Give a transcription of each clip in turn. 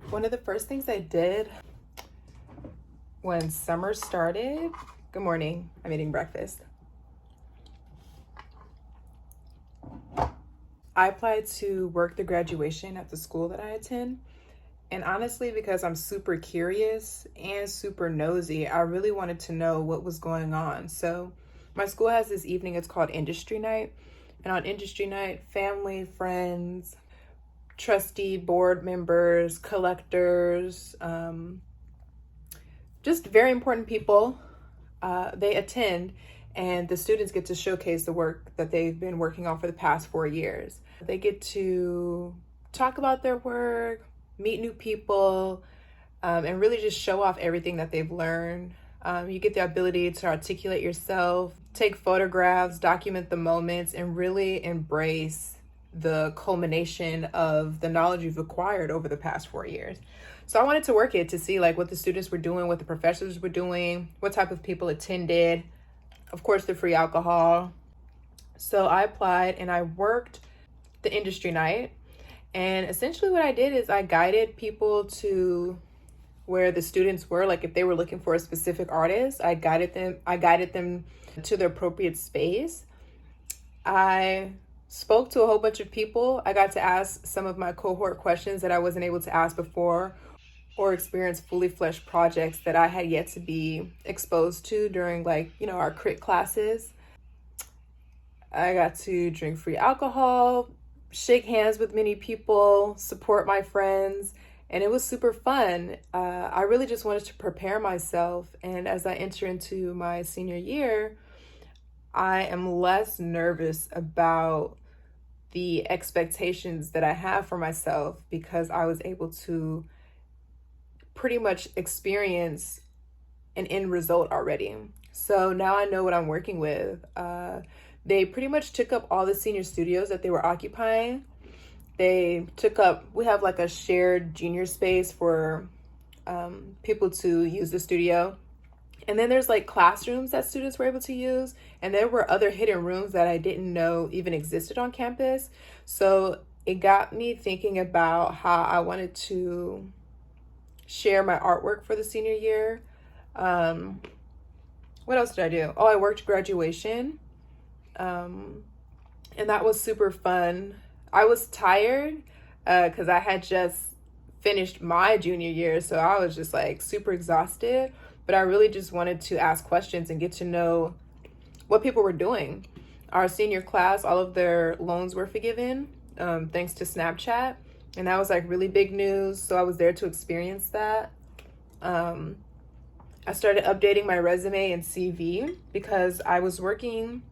One of the first things I did when summer started, good morning, I'm eating breakfast. I applied to work the graduation at the school that I attend. And honestly, because I'm super curious and super nosy, I really wanted to know what was going on. So my school has this evening, it's called Industry Night. And on Industry Night, family, friends, trustee board members, collectors, just very important people, they attend, and the students get to showcase the work that they've been working on for the past 4 years. They get to talk about their work, meet new people, and really just show off everything that they've learned. You get the ability to articulate yourself, take photographs, document the moments, and really embrace the culmination of the knowledge you've acquired over the past 4 years. So I wanted to work it to see like what the students were doing, what the professors were doing, what type of people attended, of course, the free alcohol. So I applied and I worked the industry night. And essentially what I did is I guided people to where the students were. Like if they were looking for a specific artist, I guided them to the appropriate space. I spoke to a whole bunch of people. I got to ask some of my cohort questions that I wasn't able to ask before, or experience fully fleshed projects that I had yet to be exposed to during our crit classes. I got to drink free alcohol, shake hands with many people, support my friends, and it was super fun. I really just wanted to prepare myself, and as I enter into my senior year, I am less nervous about the expectations that I have for myself because I was able to pretty much experience an end result already. So now I know what I'm working with. They pretty much took up all the senior studios that they were occupying. We have like a shared junior space for people to use the studio. And then there's like classrooms that students were able to use. And there were other hidden rooms that I didn't know even existed on campus. So it got me thinking about how I wanted to share my artwork for the senior year. What else did I do? Oh, I worked graduation. And that was super fun. I was tired because I had just finished my junior year. So I was just like super exhausted. But I really just wanted to ask questions and get to know what people were doing. Our senior class, all of their loans were forgiven thanks to Snapchat. And that was like really big news. So I was there to experience that. I started updating my resume and CV because I was working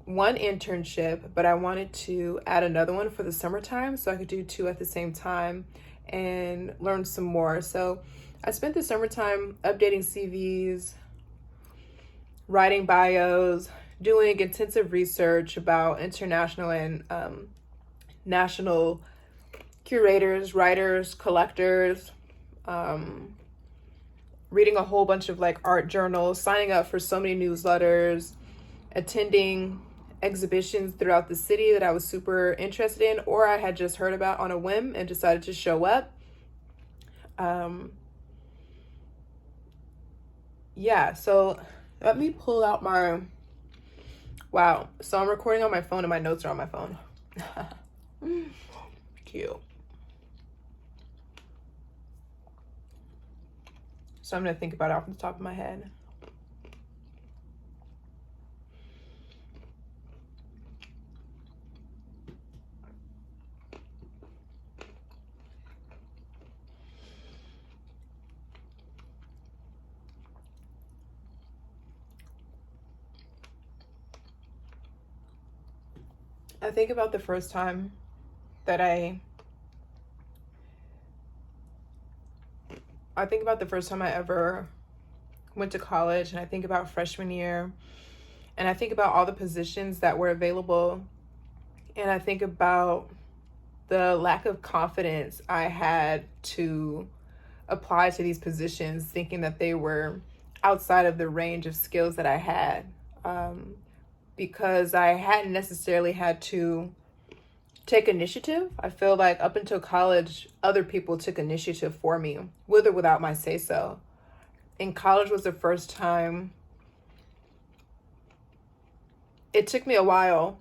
one internship, but I wanted to add another one for the summertime so I could do 2 at the same time and learn some more. So I spent the summertime updating CVs, writing bios, doing intensive research about international and national curators, writers, collectors, reading a whole bunch of like art journals, signing up for so many newsletters, attending exhibitions throughout the city that I was super interested in or I had just heard about on a whim and decided to show up. So let me pull out so I'm recording on my phone and my notes are on my phone. Cute. So I'm gonna think about it off the top of my head. I think about the first time that I ever went to college, and I think about freshman year, and I think about all the positions that were available, and I think about the lack of confidence I had to apply to these positions, thinking that they were outside of the range of skills that I had, because I hadn't necessarily had to take initiative. I feel like up until college, other people took initiative for me, with or without my say so. In college was the first time. It took me a while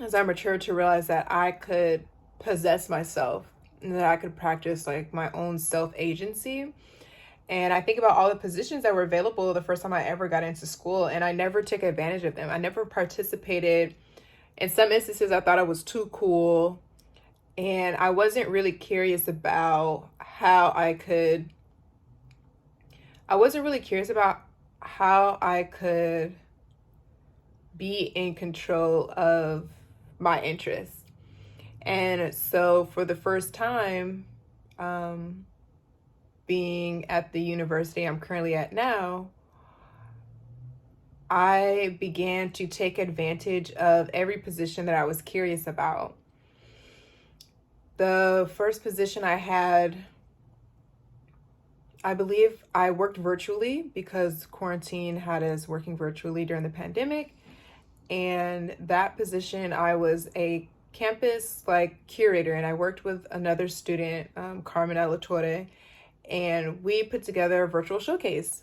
as I matured to realize that I could possess myself and that I could practice like my own self-agency. And I think about all the positions that were available the first time I ever got into school, and I never took advantage of them. I never participated. In some instances, I thought I was too cool, and I wasn't really curious about how I could be in control of my interests. And so for the first time, being at the university I'm currently at now, I began to take advantage of every position that I was curious about. The first position I had, I believe I worked virtually because quarantine had us working virtually during the pandemic. And that position, I was a campus curator, and I worked with another student, Carmen Alatorre, and we put together a virtual showcase.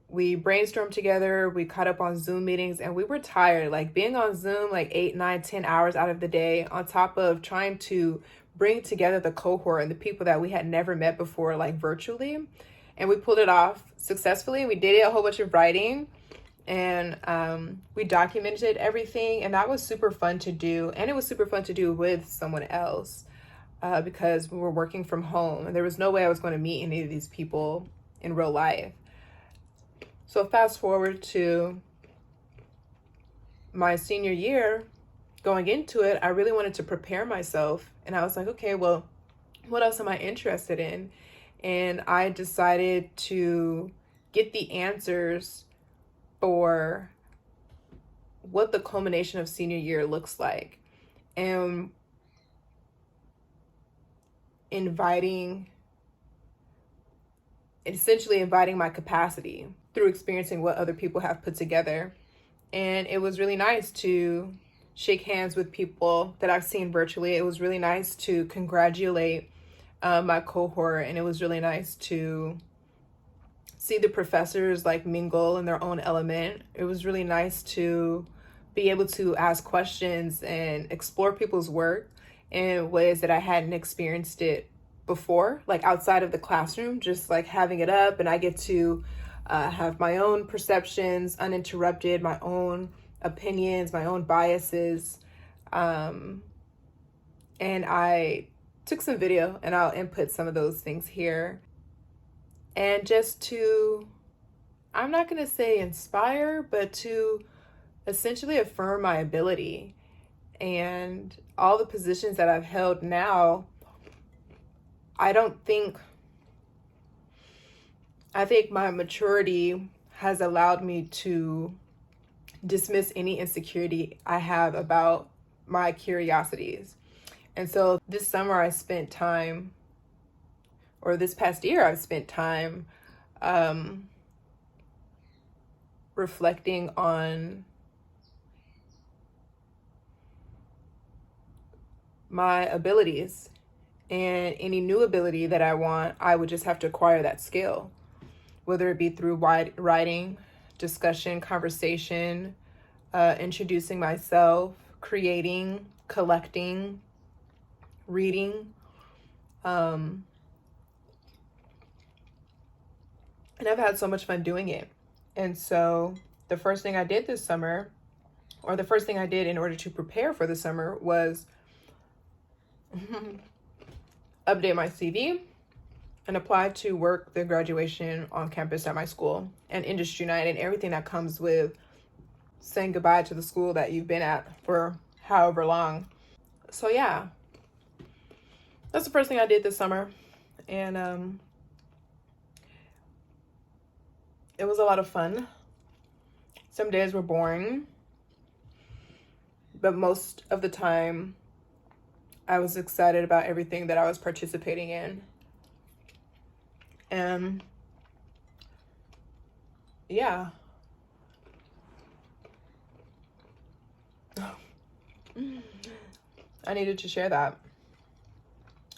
We brainstormed together, we caught up on Zoom meetings, and we were tired. Like being on Zoom 8, 9, 10 hours out of the day, on top of trying to bring together the cohort and the people that we had never met before, virtually. And we pulled it off successfully. We did a whole bunch of writing, and we documented everything, and that was super fun to do. And it was super fun to do with someone else because we were working from home, and there was no way I was going to meet any of these people in real life. So fast forward to my senior year, going into it, I really wanted to prepare myself, and I was like, okay, well, what else am I interested in? And I decided to get the answers for what the culmination of senior year looks like, and essentially inviting my capacity through experiencing what other people have put together. And it was really nice to shake hands with people that I've seen virtually. It was really nice to congratulate my cohort, and it was really nice to see the professors mingle in their own element. It was really nice to be able to ask questions and explore people's work in ways that I hadn't experienced it before, outside of the classroom, just having it up, and I get to have my own perceptions uninterrupted, my own opinions, my own biases. And I took some video, and I'll input some of those things here. And just to, I'm not going to say inspire, but to essentially affirm my ability. And all the positions that I've held now, I think my maturity has allowed me to dismiss any insecurity I have about my curiosities. And so this summer this past year, I've spent time reflecting on my abilities, and any new ability that I want, I would just have to acquire that skill, whether it be through writing, discussion, conversation, introducing myself, creating, collecting, reading. And I've had so much fun doing it. And so the first thing I did this summer, or the first thing I did in order to prepare for the summer, was update my CV and apply to work the graduation on campus at my school, and industry night, and everything that comes with saying goodbye to the school that you've been at for however long. So yeah, that's the first thing I did this summer. And it was a lot of fun. Some days were boring, but most of the time I was excited about everything that I was participating in. And yeah. I needed to share that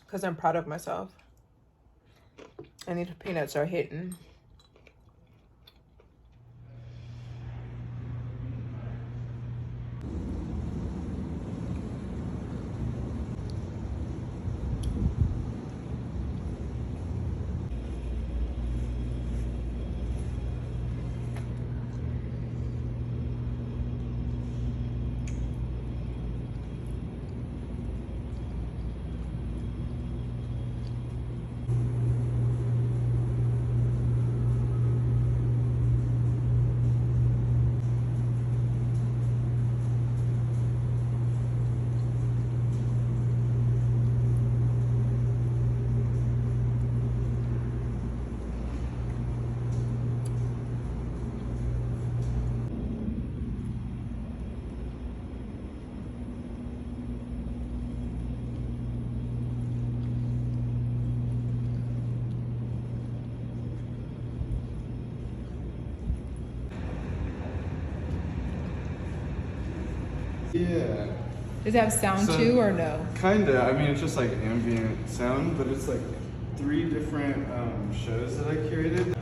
because I'm proud of myself. And these peanuts are hitting. Yeah. Does it have sound too or no? Kinda. I mean, it's just like ambient sound, but it's like 3 different shows that I curated.